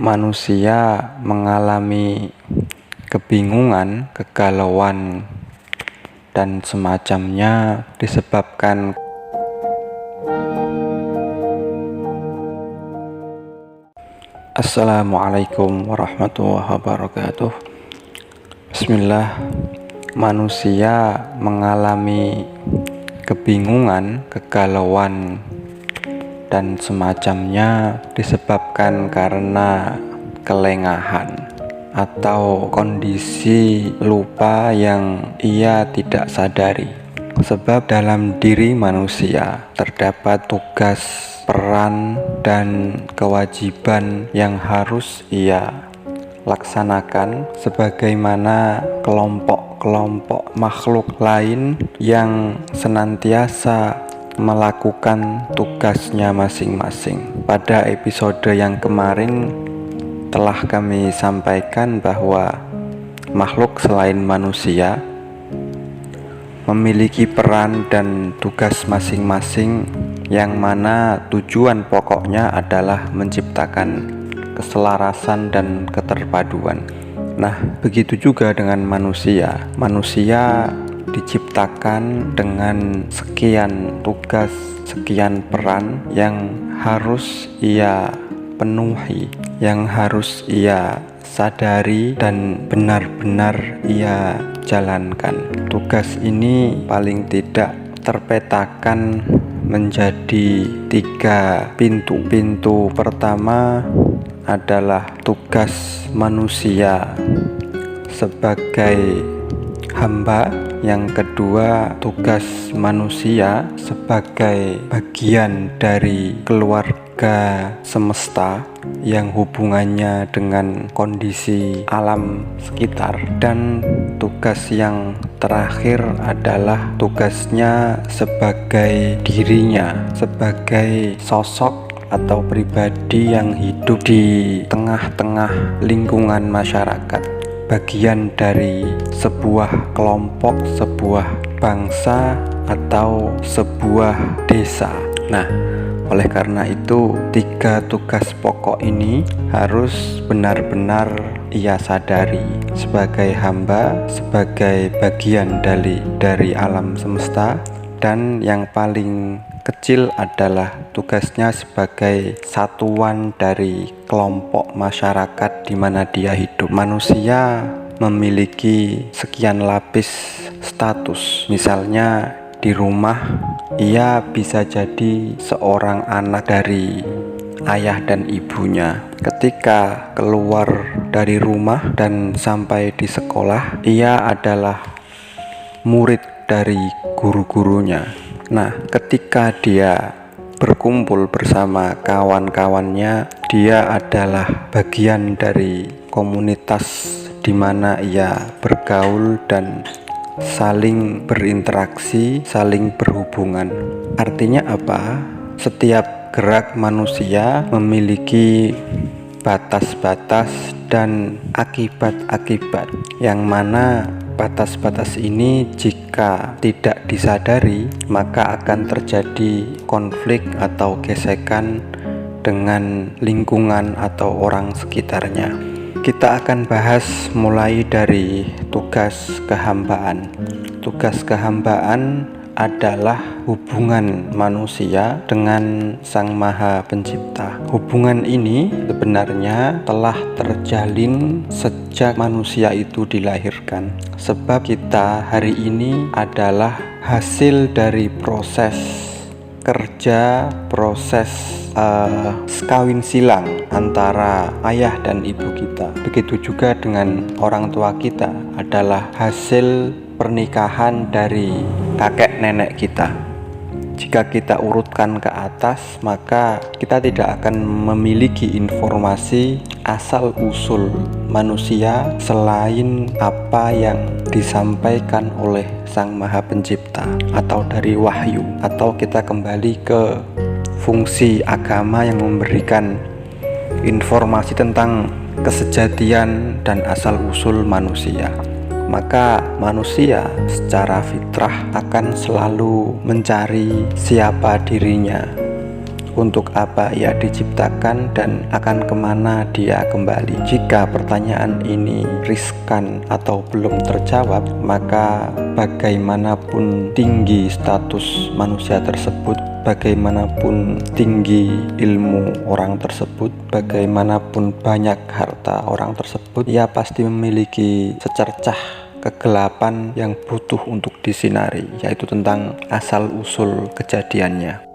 Manusia mengalami kebingungan, kegalauan, dan semacamnya disebabkan Assalamualaikum warahmatullahi wabarakatuh. Bismillah. Manusia mengalami kebingungan, kegalauan, dan semacamnya disebabkan karena kelengahan atau kondisi lupa yang ia tidak sadari. Sebab dalam diri manusia terdapat tugas, peran, dan kewajiban yang harus ia laksanakan sebagaimana kelompok-kelompok makhluk lain yang senantiasa melakukan tugasnya masing-masing. Pada episode yang kemarin telah kami sampaikan bahwa makhluk selain manusia memiliki peran dan tugas masing-masing yang mana tujuan pokoknya adalah menciptakan keselarasan dan keterpaduan. Nah, begitu juga dengan manusia. Manusia diciptakan dengan sekian tugas, sekian peran yang harus ia penuhi, yang harus ia sadari dan benar-benar ia jalankan. Tugas ini paling tidak terpetakan menjadi 3 pintu. Pintu pertama adalah tugas manusia sebagai hamba, yang kedua tugas manusia sebagai bagian dari keluarga semesta yang hubungannya dengan kondisi alam sekitar, dan tugas yang terakhir adalah tugasnya sebagai dirinya, sebagai sosok atau pribadi yang hidup di tengah-tengah lingkungan masyarakat, bagian dari sebuah kelompok, sebuah bangsa, atau sebuah desa. Nah, oleh karena itu 3 tugas pokok ini harus benar-benar ia sadari sebagai hamba, sebagai bagian dari alam semesta, dan yang paling kecil adalah tugasnya sebagai satuan dari kelompok masyarakat di mana dia hidup. Manusia memiliki sekian lapis status. Misalnya di rumah, ia bisa jadi seorang anak dari ayah dan ibunya. Ketika keluar dari rumah dan sampai di sekolah, ia adalah murid dari guru-gurunya. Nah, ketika dia berkumpul bersama kawan-kawannya, dia adalah bagian dari komunitas di mana ia bergaul dan saling berinteraksi, saling berhubungan. Artinya apa? Setiap gerak manusia memiliki batas-batas dan akibat-akibat, yang mana batas-batas ini jika tidak disadari maka akan terjadi konflik atau gesekan dengan lingkungan atau orang sekitarnya. Kita akan bahas mulai dari tugas kehambaan. Tugas kehambaan adalah hubungan manusia dengan Sang Maha Pencipta. Hubungan ini sebenarnya telah terjalin sejak manusia itu dilahirkan, sebab kita hari ini adalah hasil dari proses kerja, proses kawin silang antara ayah dan ibu kita. Begitu juga dengan orang tua kita adalah hasil pernikahan dari kakek nenek kita. Jika kita urutkan ke atas, maka kita tidak akan memiliki informasi asal-usul manusia selain apa yang disampaikan oleh Sang Maha Pencipta atau dari wahyu, atau kita kembali ke fungsi agama yang memberikan informasi tentang kesejatian dan asal-usul manusia. Maka manusia secara fitrah akan selalu mencari siapa dirinya, untuk apa ia diciptakan dan akan kemana dia kembali. Jika pertanyaan ini riskan atau belum terjawab, maka bagaimanapun tinggi status manusia tersebut, bagaimanapun tinggi ilmu orang tersebut, bagaimanapun banyak harta orang tersebut, ia pasti memiliki secercah kegelapan yang butuh untuk disinari, yaitu tentang asal-usul kejadiannya.